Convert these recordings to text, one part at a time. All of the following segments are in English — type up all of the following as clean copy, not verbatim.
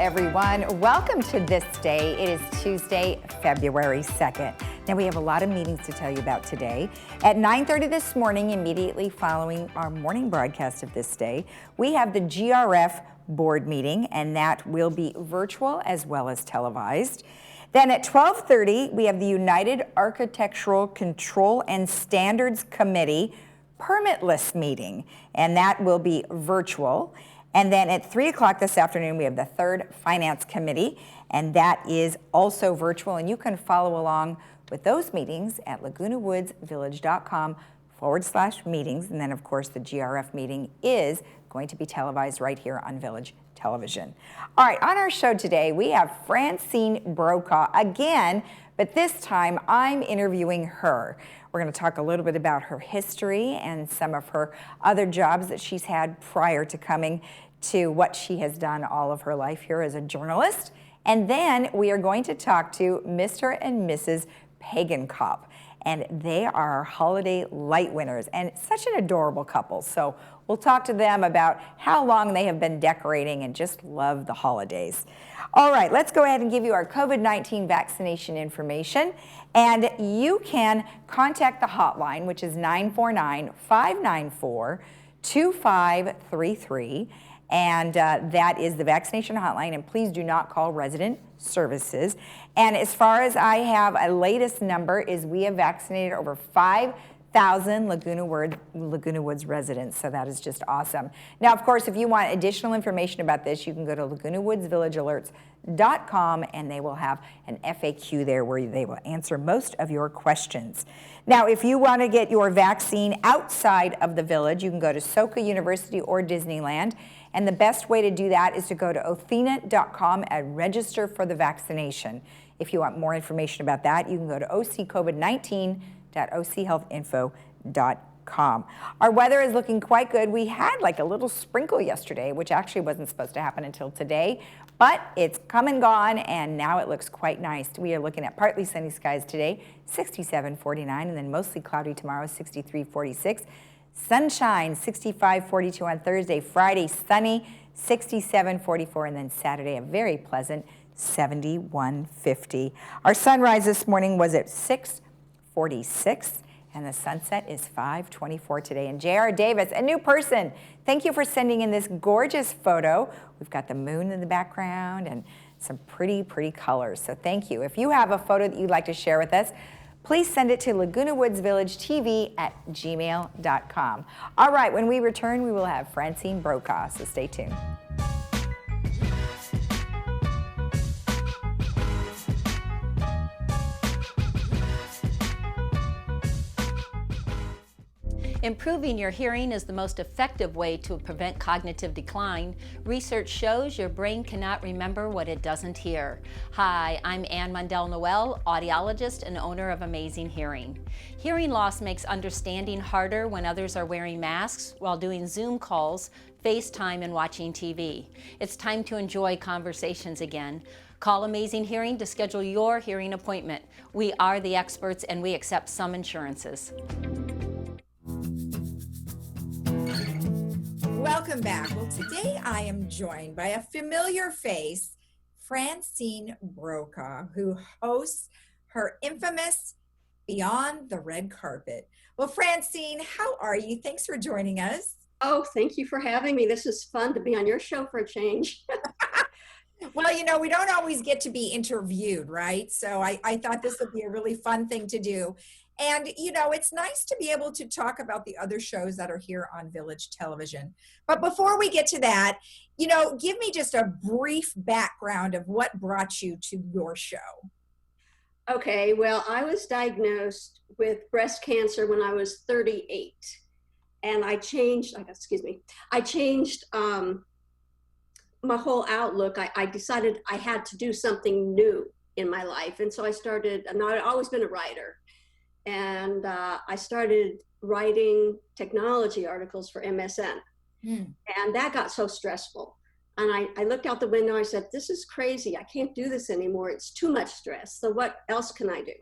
everyone. Welcome to This Day. It is Tuesday, February 2nd. Now, we have a lot of meetings to tell you about today. At 9:30 this morning, immediately following our morning broadcast of This Day, we have the GRF board meeting, and that will be virtual as well as televised. Then at 12:30, we have the United Architectural Control and Standards Committee permitless meeting, and that will be virtual. And then at 3 o'clock this afternoon, we have the third Finance Committee, and that is also virtual. And you can follow along with those meetings at lagunawoodsvillage.com/meetings. And then, of course, the GRF meeting is going to be televised right here on Village Television. All right, on our show today, we have Francine Brokaw again, but this time I'm interviewing her. We're going to talk a little bit about her history and some of her other jobs that she's had prior to coming to what she has done all of her life here as a journalist. And then we are going to talk to Mr. and Mrs. Pagenkopf, and they are our holiday light winners, and such an adorable couple. So we'll talk to them about how long they have been decorating and just love the holidays. All right, let's go ahead and give you our COVID-19 vaccination information. And you can contact the hotline, which is 949-594-2533. And that is the vaccination hotline. And please do not call resident services. And as far as I have, a latest number is we have vaccinated over 5,000 Laguna Woods residents, so that is just awesome. Now, of course, if you want additional information about this, you can go to lagunawoodsvillagealerts.com, and they will have an FAQ there where they will answer most of your questions. Now, if you want to get your vaccine outside of the village, you can go to Soka University or Disneyland, and the best way to do that is to go to othena.com and register for the vaccination. If you want more information about that, you can go to occovid19.ochealthinfo.com. Our weather is looking quite good. We had like a little sprinkle yesterday, which actually wasn't supposed to happen until today, but it's come and gone, and now it looks quite nice. We are looking at partly sunny skies today, 67-49, and then mostly cloudy tomorrow, 63-46. Sunshine, 65-42 on Thursday. Friday, sunny, 67-44, and then Saturday, a very pleasant 71-50. Our sunrise this morning was at 6:46, and the sunset is 5:24 today. And J.R. Davis, a new person, thank you for sending in this gorgeous photo. We've got the moon in the background and some pretty, pretty colors. So thank you. If you have a photo that you'd like to share with us, please send it to lagunawoodsvillagetv@gmail.com. All right, when we return, we will have Francine Brokaw, so stay tuned. Improving your hearing is the most effective way to prevent cognitive decline. Research shows your brain cannot remember what it doesn't hear. Hi, I'm Ann Mundell-Noel, audiologist and owner of Amazing Hearing. Hearing loss makes understanding harder when others are wearing masks while doing Zoom calls, FaceTime, and watching TV. It's time to enjoy conversations again. Call Amazing Hearing to schedule your hearing appointment. We are the experts, and we accept some insurances. Welcome back. Well, today I am joined by a familiar face, Francine Brokaw, who hosts her infamous Beyond the Red Carpet. Well, Francine, how are you? Thanks for joining us. Oh, thank you for having me. This is fun to be on your show for a change. Well, you know, we don't always get to be interviewed, right? So I thought this would be a really fun thing to do. And, you know, it's nice to be able to talk about the other shows that are here on Village Television. But before we get to that, you know, give me just a brief background of what brought you to your show. Okay, well, I was diagnosed with breast cancer when I was 38. And I changed my whole outlook. I decided I had to do something new in my life. And so I started, and I'd always been a writer. And I started writing technology articles for MSN. And that got so stressful. And I looked out the window, I said, this is crazy. I can't do this anymore. It's too much stress. So what else can I do?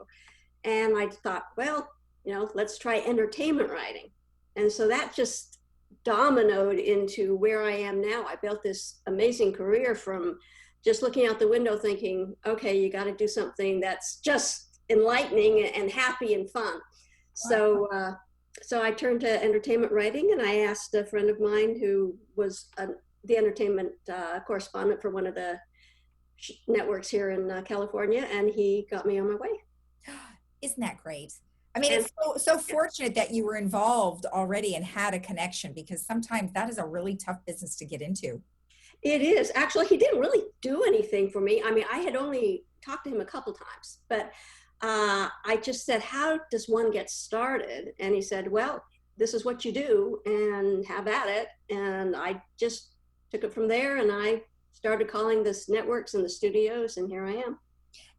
And I thought, well, you know, let's try entertainment writing. And so that just dominoed into where I am now. I built this amazing career from just looking out the window thinking, okay, you got to do something that's just enlightening and happy and fun. So, so I turned to entertainment writing, and I asked a friend of mine who was the entertainment correspondent for one of the networks here in California, and he got me on my way. Isn't that great? I mean, it's so fortunate that you were involved already and had a connection, because sometimes that is a really tough business to get into. It is. Actually, he didn't really do anything for me. I mean, I had only talked to him a couple times, but I just said, how does one get started? And he said, well, this is what you do and have at it. And I just took it from there, and I started calling the networks and the studios, and here I am.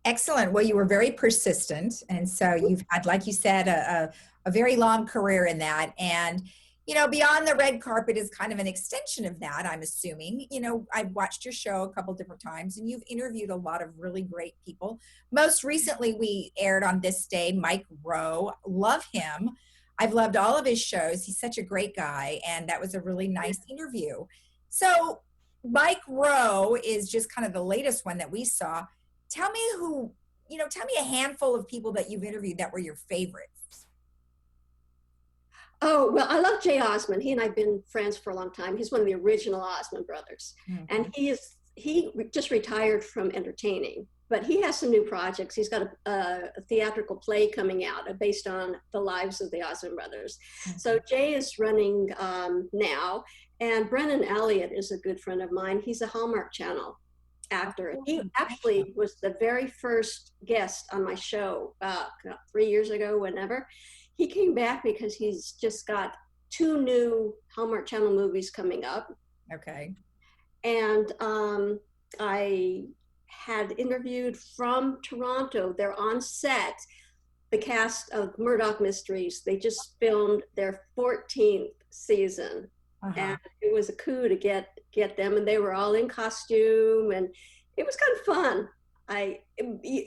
Excellent. Well, you were very persistent. And so you've had, like you said, a very long career in that. And, you know, Beyond the Red Carpet is kind of an extension of that, I'm assuming. You know, I've watched your show a couple different times, and you've interviewed a lot of really great people. Most recently, we aired on ThisDay, Mike Rowe. Love him. I've loved all of his shows. He's such a great guy. And that was a really nice interview. So Mike Rowe is just kind of the latest one that we saw. Tell me tell me a handful of people that you've interviewed that were your favorites. Oh, well, I love Jay Osmond. He and I have been friends for a long time. He's one of the original Osmond brothers. Mm-hmm. And he just retired from entertaining, but he has some new projects. He's got a theatrical play coming out based on the lives of the Osmond brothers. Mm-hmm. So Jay is running now, and Brennan Elliott is a good friend of mine. He's a Hallmark Channel actor. He actually was the very first guest on my show 3 years ago, whenever. He came back because he's just got 2 new Hallmark Channel movies coming up. Okay. And I had interviewed from Toronto. They're on set, the cast of Murdoch Mysteries. They just filmed their 14th season. Uh-huh. And it was a coup to get them, and they were all in costume, and it was kind of fun.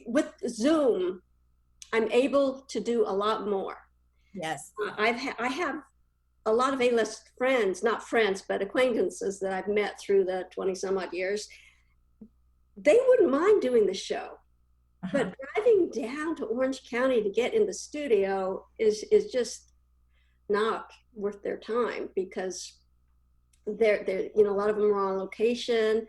With Zoom, I'm able to do a lot more. Yes. I have a lot of A-list friends, not friends, but acquaintances that I've met through the 20 some odd years. They wouldn't mind doing the show, but driving down to Orange County to get in the studio is just not worth their time, because they're a lot of them are on location.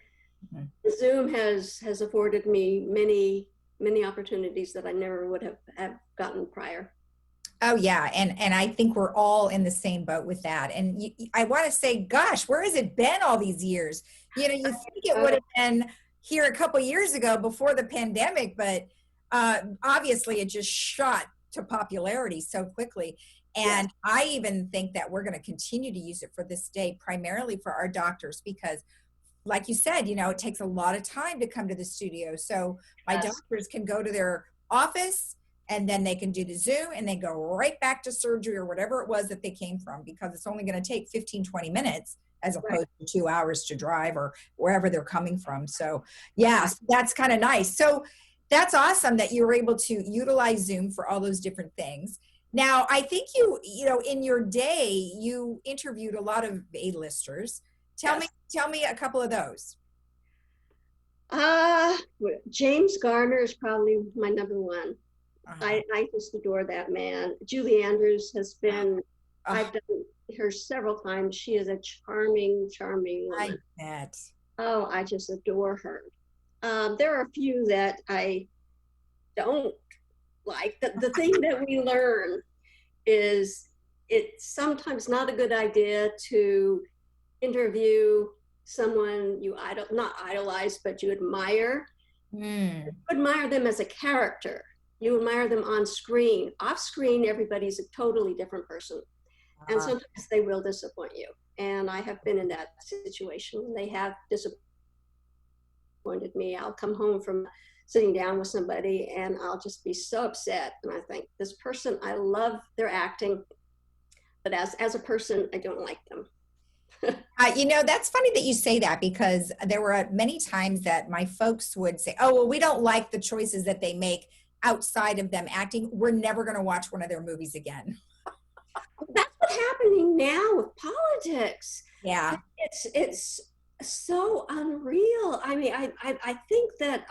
Mm-hmm. Zoom has afforded me many opportunities that I never would have gotten prior. Oh yeah, and I think we're all in the same boat with that. And I want to say, gosh, where has it been all these years? You know, you think it would have been here a couple years ago before the pandemic, but obviously it just shot to popularity so quickly. And I even think that we're going to continue to use it for this day, primarily for our doctors, because like you said, you know, it takes a lot of time to come to the studio. So my doctors can go to their office, and then they can do the Zoom, and they go right back to surgery or whatever it was that they came from, because it's only going to take 15, 20 minutes as opposed to 2 hours to drive or wherever they're coming from. So yeah, that's kind of nice. So that's awesome that you were able to utilize Zoom for all those different things. Now, I think you know, in your day, you interviewed a lot of A-listers. Tell me a couple of those. James Garner is probably my number one. Uh-huh. I just adore that man. Julie Andrews has been, I've done her several times. She is a charming woman. I bet. Oh, I just adore her. There are a few that I don't like. The thing that we learn is it's sometimes not a good idea to interview someone you not idolize, but you admire. You admire them as a character. You admire them on screen. Off screen, everybody's a totally different person. And sometimes they will disappoint you. And I have been in that situation. They have disappointed me. I'll come home from sitting down with somebody, and I'll just be so upset. And I think, this person, I love their acting, but as a person, I don't like them. You know, that's funny that you say that, because there were many times that my folks would say, oh, well, we don't like the choices that they make outside of them acting. We're never going to watch one of their movies again. That's what's happening now with politics. Yeah. It's so unreal. I mean, I think that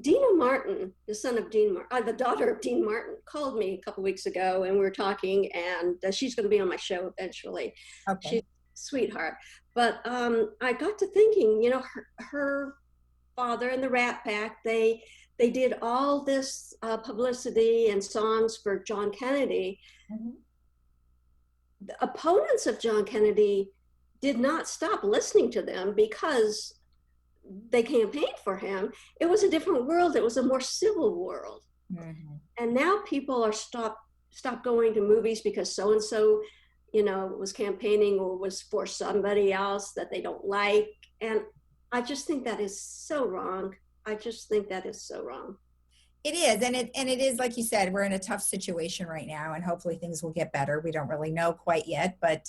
Dina Martin, the son of the daughter of Dean Martin, called me a couple weeks ago, and we were talking, and she's going to be on my show eventually. Okay. She's a sweetheart. But I got to thinking, you know, her father and the Rat Pack, they did all this publicity and songs for John Kennedy. Mm-hmm. The opponents of John Kennedy did not stop listening to them because they campaigned for him. It was a different world. It was a more civil world. Mm-hmm. And now people are stop going to movies because so-and-so, you know, was campaigning or was for somebody else that they don't like. And I just think that is so wrong. I just think that is so wrong. It is, and it is, like you said, we're in a tough situation right now, and hopefully things will get better. We don't really know quite yet, but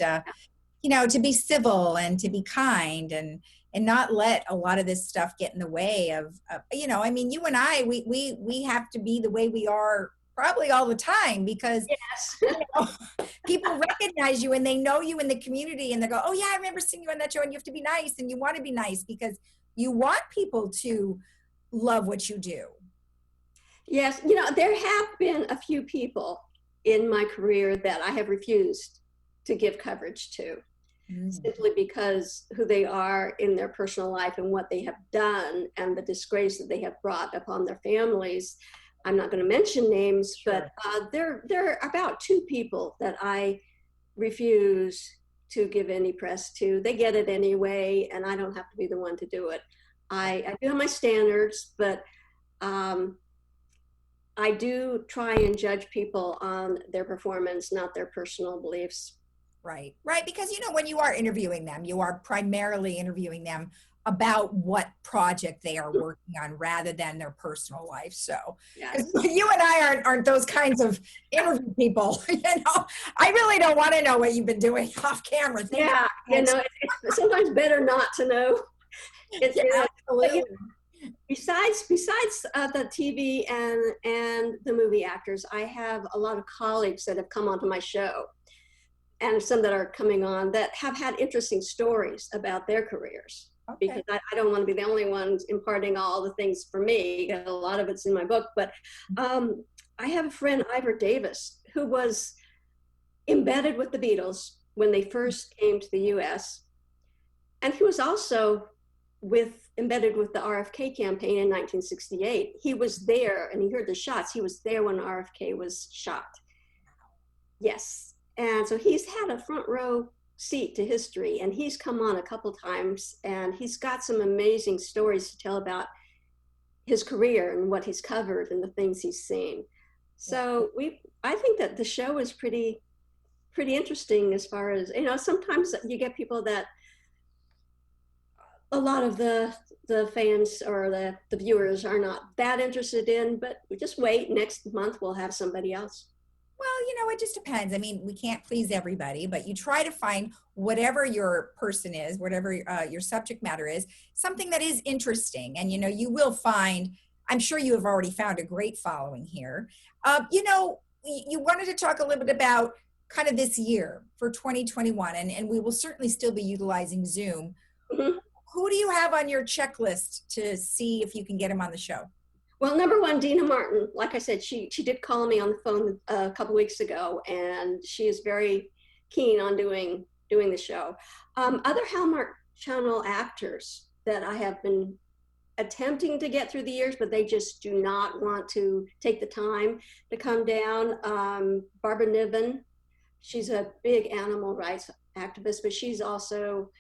you know, to be civil and to be kind and not let a lot of this stuff get in the way of you know, I mean, you and I, we have to be the way we are probably all the time because yes. You know, people recognize you and they know you in the community and they go, oh yeah, I remember seeing you on that show, and you have to be nice and you want to be nice because you want people to love what you do. Yes, you know, there have been a few people in my career that I have refused to give coverage to, simply because who they are in their personal life and what they have done and the disgrace that they have brought upon their families. I'm not going to mention names, sure. But there are about 2 people that I refuse to give any press to. They get it anyway, and I don't have to be the one to do it. I do have my standards, but I do try and judge people on their performance, not their personal beliefs. Right, right. Because, you know, when you are interviewing them, you are primarily interviewing them about what project they are working on rather than their personal life. So yes. You and I aren't those kinds of interview people. You know, I really don't want to know what you've been doing off camera. Yeah, you know, it's sometimes better not to know. It's, yeah, you know, absolutely. Besides the TV and the movie actors, I have a lot of colleagues that have come onto my show, and some that are coming on that have had interesting stories about their careers. Okay. Because I don't want to be the only one imparting all the things for me. A lot of it's in my book, but I have a friend, Ivor Davis, who was embedded with the Beatles when they first came to the U.S., and he was also embedded with the RFK campaign in 1968. He was there and he heard the shots. He was there when RFK was shot. Yes. And so he's had a front row seat to history, and he's come on a couple times, and he's got some amazing stories to tell about his career and what he's covered and the things he's seen. So I think that the show is pretty interesting as far as, you know, sometimes you get people that a lot of the fans or the viewers are not that interested in, but we just wait. Next month we'll have somebody else. Well, you know, it just depends. I mean, we can't please everybody, but you try to find whatever your person is, whatever your subject matter is, something that is interesting. And, you know, you will find, I'm sure you have already found a great following here. You know, you wanted to talk a little bit about kind of this year for 2021, and we will certainly still be utilizing Zoom. Mm-hmm. Who do you have on your checklist to see if you can get him on the show? Well, number one, Dina Martin. Like I said, she did call me on the phone a couple weeks ago, and she is very keen on doing the show. Other Hallmark Channel actors that I have been attempting to get through the years, but they just do not want to take the time to come down. Barbara Niven, she's a big animal rights activist, but she's also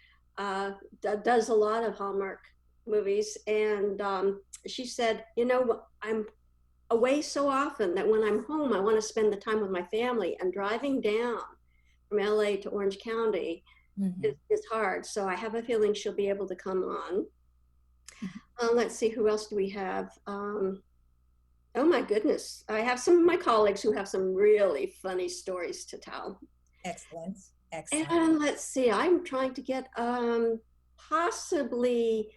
does a lot of Hallmark movies, and she said, you know, I'm away so often that when I'm home, I want to spend the time with my family, and driving down from LA to Orange County is hard. So I have a feeling she'll be able to come on. Let's see, who else do we have? Oh my goodness. I have some of my colleagues who have some really funny stories to tell. Excellent. Excellent. And let's see, I'm trying to get possibly,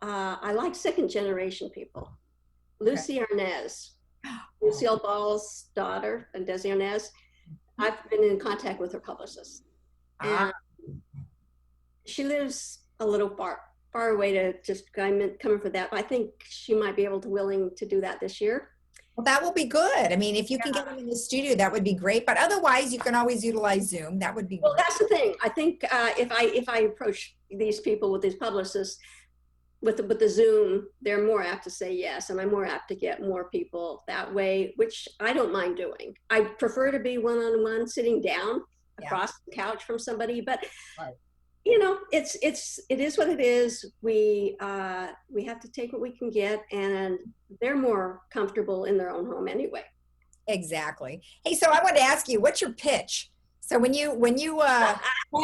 I like second generation people. Lucy Arnaz, Lucille Ball's daughter, and Desi Arnaz. I've been in contact with her publicist. And she lives a little far away to just coming for that. But I think she might be able to willing to do that this year. Well, that will be good. I mean, if you can get them in the studio, that would be great. But otherwise, you can always utilize Zoom. That would be Well, great. that's the thing. I think if I approach these people with these publicists with the Zoom, they're more apt to say yes, and I'm more apt to get more people that way, which I don't mind doing. I prefer to be one-on-one, sitting down across the couch from somebody, but Right. you know, it is what it is. We have to take what we can get, and they're more comfortable in their own home anyway. Exactly. Hey, so I wanted to ask you, what's your pitch? So when you have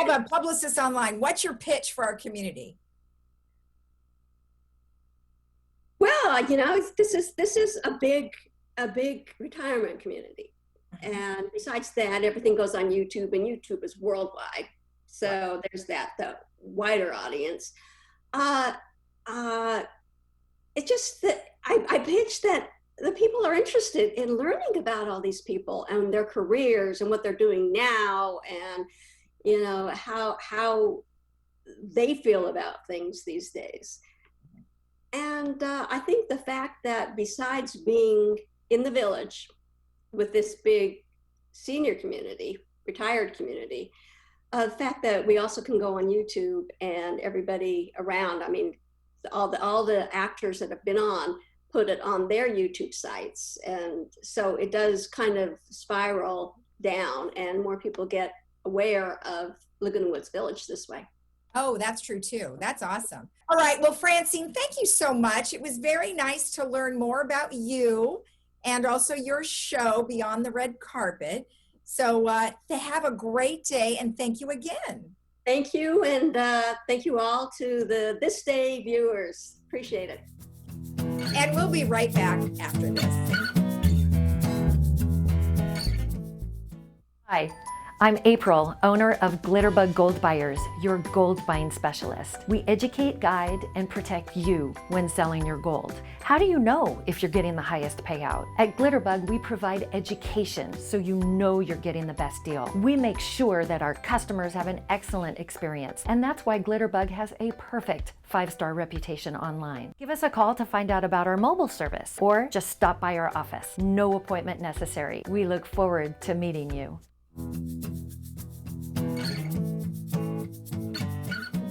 a publicist online, what's your pitch for our community? Well, you know, this is a big retirement community, and besides that, everything goes on YouTube, and YouTube is worldwide. So there's the wider audience. It's just that I pitched that the people are interested in learning about all these people and their careers and what they're doing now, and you know how they feel about things these days. And I think the fact that besides being in the village with this big senior community, retired community, the fact that we also can go on YouTube and everybody around, I mean, all the actors that have been on put it on their YouTube sites. And so it does kind of spiral down, and more people get aware of Laguna Woods Village this way. Oh, that's true too. That's awesome. All right. Well, Francine, thank you so much. It was very nice to learn more about you and also your show, Beyond the Red Carpet. So to have a great day, and thank you again. Thank you. And thank you all to the ThisDay viewers. Appreciate it. And we'll be right back after this. Hi, I'm April, owner of Glitterbug Gold Buyers, your gold buying specialist. We educate, guide, and protect you when selling your gold. How do you know if you're getting the highest payout? At Glitterbug, we provide education so you know you're getting the best deal. We make sure that our customers have an excellent experience, and that's why Glitterbug has a perfect 5-star reputation online. Give us a call to find out about our mobile service, or just stop by our office. No appointment necessary. We look forward to meeting you.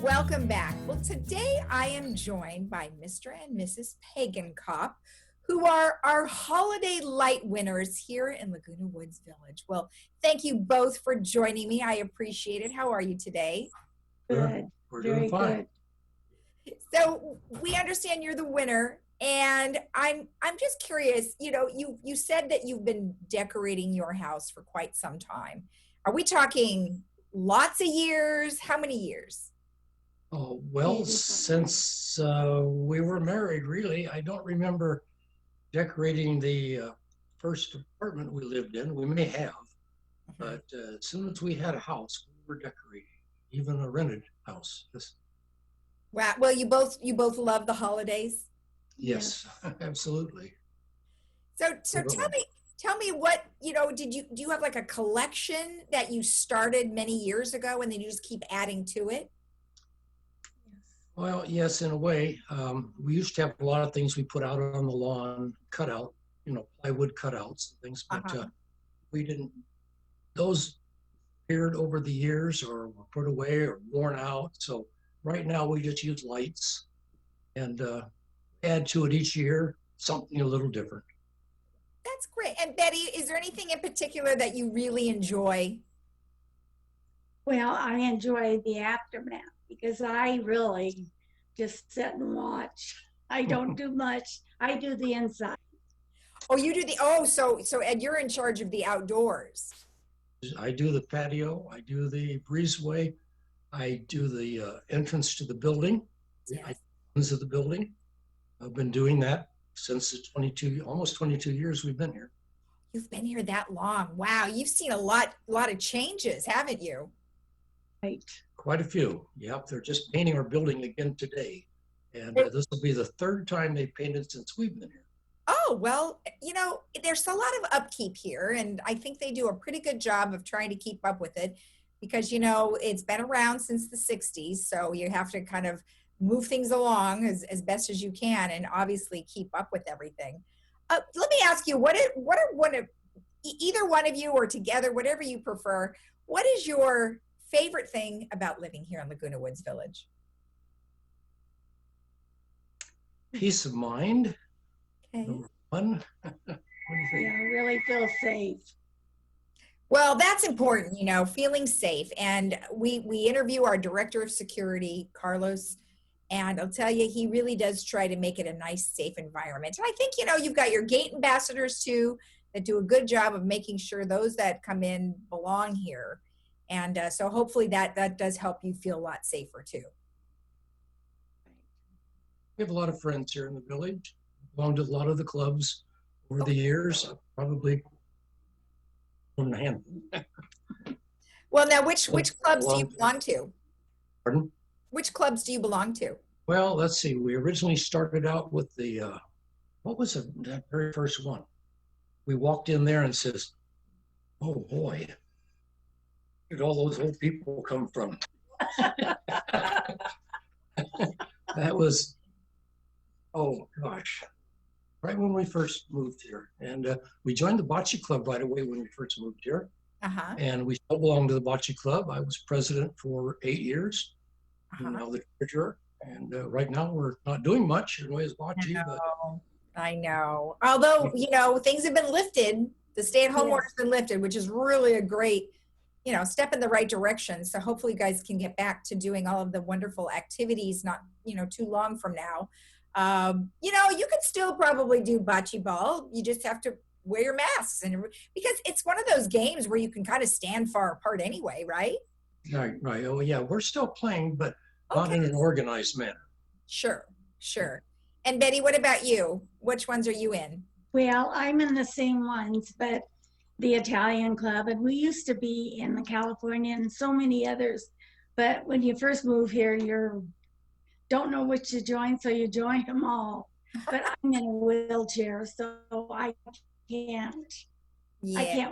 Welcome back. Well, today I am joined by Mr. and Mrs. Pagenkop, who are our holiday light winners here in Laguna Woods Village. Well, thank you both for joining me. I appreciate it. How are you today? Good. We're Very doing fine. good. So we understand you're the winner, and I'm just curious, you know, you said that you've been decorating your house for quite some time. Are we talking lots of years? How many years? Oh, well, since we were married, really, I don't remember decorating the first apartment we lived in. We may have, but as soon as we had a house, we were decorating, even a rented house. Wow. Well, you both love the holidays. Yes, absolutely. So tell me what, you know, do you have like a collection that you started many years ago and then you just keep adding to it? Well, yes, in a way. We used to have a lot of things we put out on the lawn, cut out, you know, plywood cutouts and things, but we didn't, those appeared over the years or were put away or worn out. So right now we just use lights and add to it each year, something a little different. That's great. And Betty, is there anything in particular that you really enjoy? Well, I enjoy the aftermath because I really just sit and watch. I don't do much. I do the inside. Oh, you do so Ed, you're in charge of the outdoors. I do the patio, I do the breezeway, I do the entrance to the building, Yes. of the building. I've been doing that since the almost 22 years we've been here. You've been here that long. Wow, you've seen a lot of changes, haven't you? Right. Quite a few. Yep, they're just painting our building again today. And this will be the third time they painted since we've been here. Oh, well, you know, there's a lot of upkeep here, and I think they do a pretty good job of trying to keep up with it. because, you know, it's been around since the 60s. So you have to kind of move things along as best as you can and obviously keep up with everything. Let me ask you, what are one of, either one of you or together, whatever you prefer, what is your favorite thing about living here in Laguna Woods Village? Peace of mind. Okay. Number one. What do you think? Yeah, I really feel safe. Well, that's important, you know, feeling safe. And we interview our director of security, Carlos, and I'll tell you, he really does try to make it a nice, safe environment. And I think, you know, you've got your gate ambassadors too that do a good job of making sure those that come in belong here. And so hopefully that does help you feel a lot safer too. We have a lot of friends here in the village. Belonged to a lot of the clubs over the years. Probably one hand. Well, now, which clubs do you belong to? Pardon? Which clubs do you belong to? Well, let's see. We originally started out with the, what was that very first one? We walked in there and says, oh boy, where did all those old people come from? That was, oh gosh, right when we first moved here. And we joined the bocce club right away when we first moved here. Uh-huh. And we still belong to the bocce club. I was president for 8 years. Uh-huh. Now the treasurer. And right now we're not doing much in ways of bocce, but I know. Although, you know, things have been lifted. The stay-at-home Yes. order's been lifted, which is really a great, you know, step in the right direction. So hopefully you guys can get back to doing all of the wonderful activities, not, you know, too long from now. You know, you can still probably do bocce ball. You just have to wear your masks, and because it's one of those games where you can kind of stand far apart anyway, right? right. Oh yeah, we're still playing, but not in an organized manner. Sure, sure. And Betty, what about you? Which ones are you in? Well, I'm in the same ones, but the Italian club, and we used to be in the California and so many others. But when you first move here, you don't know which to join, so you join them all. But I'm in a wheelchair, so I can't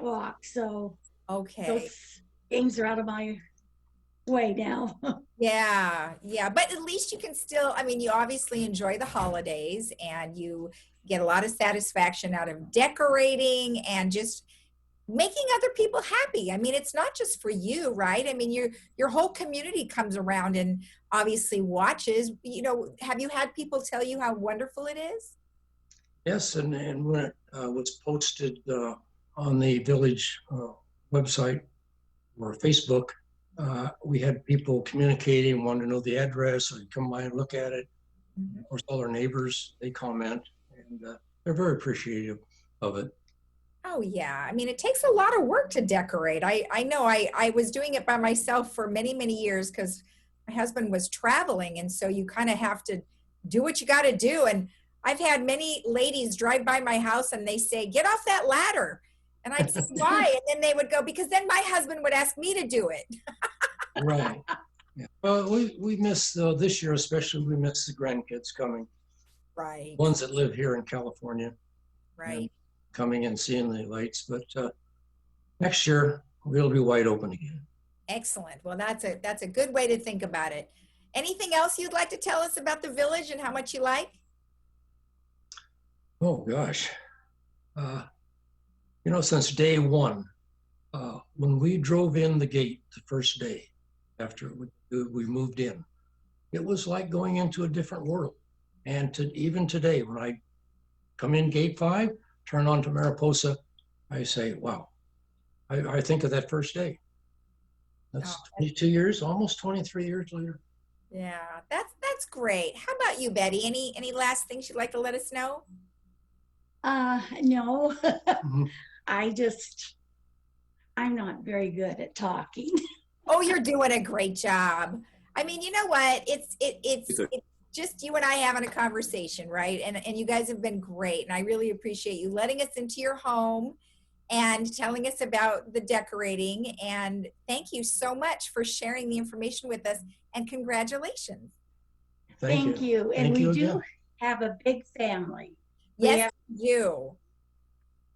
walk. So Okay. those games are out of my way now. Yeah, but at least you can still, I mean, you obviously enjoy the holidays and you get a lot of satisfaction out of decorating and just making other people happy. I mean, it's not just for you, right? I mean, your whole community comes around and obviously watches. You know, have you had people tell you how wonderful it is? Yes, and when it was posted on the village website or Facebook, we had people communicating, wanting to know the address, or come by and look at it. Mhm. Of course, all our neighbors, they comment, and they're very appreciative of it. Oh yeah. I mean, it takes a lot of work to decorate. I know I was doing it by myself for many, many years because my husband was traveling. And so you kind of have to do what you got to do. And I've had many ladies drive by my house and they say, get off that ladder. And I'd say, why? And then they would go, because then my husband would ask me to do it. Right. Yeah. Well, we miss, this year especially, we miss the grandkids coming. Right. Ones that live here in California. Right. Coming and seeing the lights, but next year we'll be wide open again. Excellent. Well, that's a good way to think about it. Anything else you'd like to tell us about the village and how much you like? Oh gosh, you know, since day one, when we drove in the gate the first day after we moved in, it was like going into a different world. And even today, when I come in gate 5, turn on to Mariposa, I say, wow, I think of that first day. That's 22 years, almost 23 years later. Yeah, that's great. How about you, Betty? Any last things you'd like to let us know? No, Mhm. I'm not very good at talking. Oh, you're doing a great job. I mean, you know what? It's just you and I having a conversation, right? And you guys have been great. And I really appreciate you letting us into your home and telling us about the decorating. And thank you so much for sharing the information with us. And congratulations. Thank you. And Thank we you do again. have a big family. Yes, you.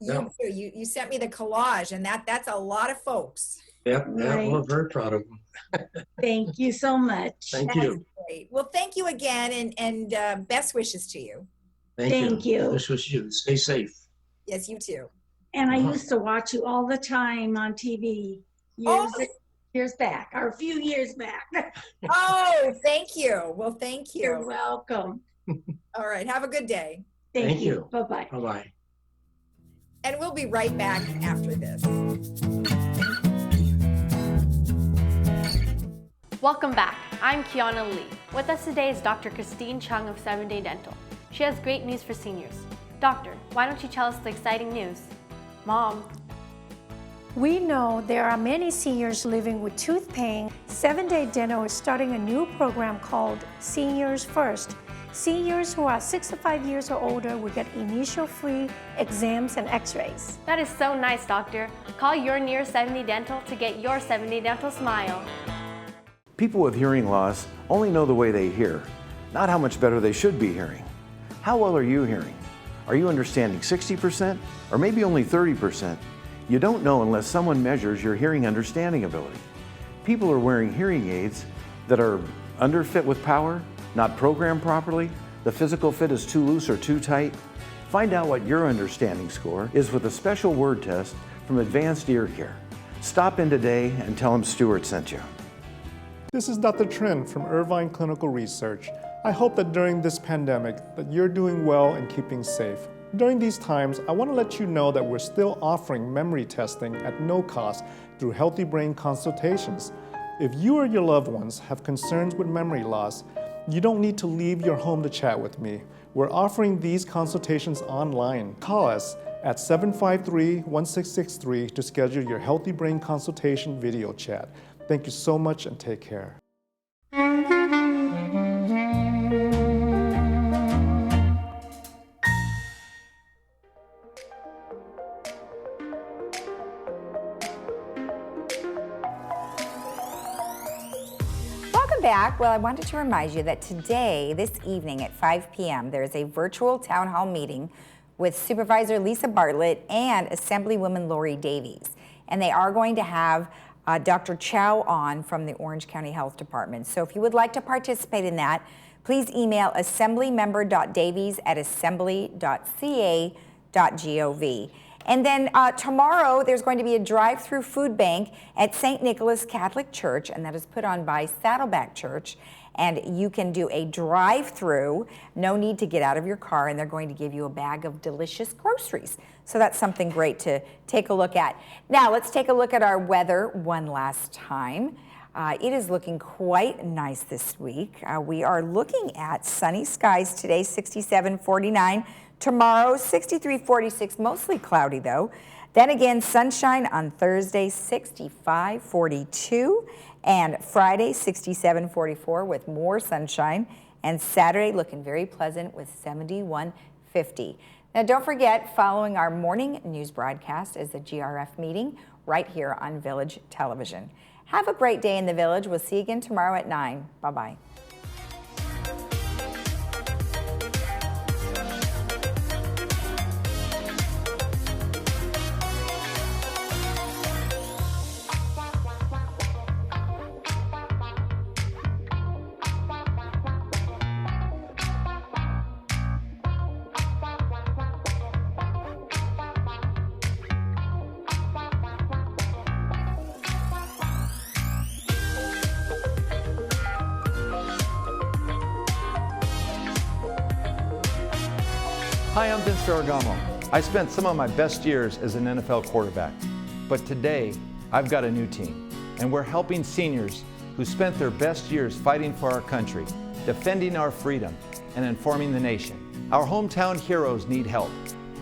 Yeah. You sent me the collage, and that's a lot of folks. Yep, yeah, we're Right. very proud of them. Thank you so much. Thank you. Great. Well, thank you again, and best wishes to you. Thank you. This was you. Stay safe. Yes, you too. And I Uh-huh. used to watch you all the time on TV Oh. years back, or a few years back. Oh, thank you. Well, thank You're you. welcome. All right. Have a good day. Thank Thank you. you. Bye-bye. Bye-bye. And we'll be right back after this. Welcome back. I'm Kiana Lee. With us today is Dr. Christine Chung of 7-Day Dental. She has great news for seniors. Doctor, why don't you tell us the exciting news? Mom, we know there are many seniors living with tooth pain. 7-Day Dental is starting a new program called Seniors First. Seniors who are 65 years or older will get initial free exams and x-rays. That is so nice, Doctor. Call your nearest 7-Day Dental to get your 7-Day Dental smile. People with hearing loss only know the way they hear, not how much better they should be hearing. How well are you hearing? Are you understanding 60% or maybe only 30%? You don't know unless someone measures your hearing understanding ability. People are wearing hearing aids that are underfit with power, not programmed properly, the physical fit is too loose or too tight. Find out what your understanding score is with a special word test from Advanced Ear Care. Stop in today and tell them Stuart sent you. This is Dr. Trin from Irvine Clinical Research. I hope that during this pandemic that you're doing well and keeping safe. During these times, I want to let you know that we're still offering memory testing at no cost through Healthy Brain consultations. If you or your loved ones have concerns with memory loss, you don't need to leave your home to chat with me. We're offering these consultations online. Call us at 753-1663 to schedule your Healthy Brain consultation video chat. Thank you so much and take care. Welcome back. Well, I wanted to remind you that today, this evening at 5 p.m., there is a virtual town hall meeting with Supervisor Lisa Bartlett and Assemblywoman Lori Davies. And they are going to have Dr. Chow on from the Orange County Health Department. So if you would like to participate in that, please email assemblymember.davies@assembly.ca.gov. And then tomorrow, there's going to be a drive-through food bank at St. Nicholas Catholic Church, and that is put on by Saddleback Church. And you can do a drive-through, no need to get out of your car, and they're going to give you a bag of delicious groceries. So that's something great to take a look at. Now, let's take a look at our weather one last time. It is looking quite nice this week. We are looking at sunny skies today, 67-49. Tomorrow, 63-46, mostly cloudy though. Then again, sunshine on Thursday, 65-42. And Friday, 67-44 with more sunshine. And Saturday looking very pleasant with 71-50. Now don't forget, following our morning news broadcast is the GRF meeting right here on Village Television. Have a great day in the Village. We'll see you again tomorrow at 9. Bye-bye. Hi, I'm Vince Ferragamo. I spent some of my best years as an NFL quarterback, but today I've got a new team, and we're helping seniors who spent their best years fighting for our country, defending our freedom, and informing the nation. Our hometown heroes need help.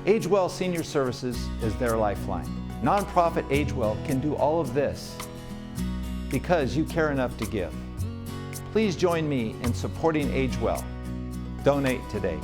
AgeWell Senior Services is their lifeline. Nonprofit AgeWell can do all of this because you care enough to give. Please join me in supporting AgeWell. Donate today.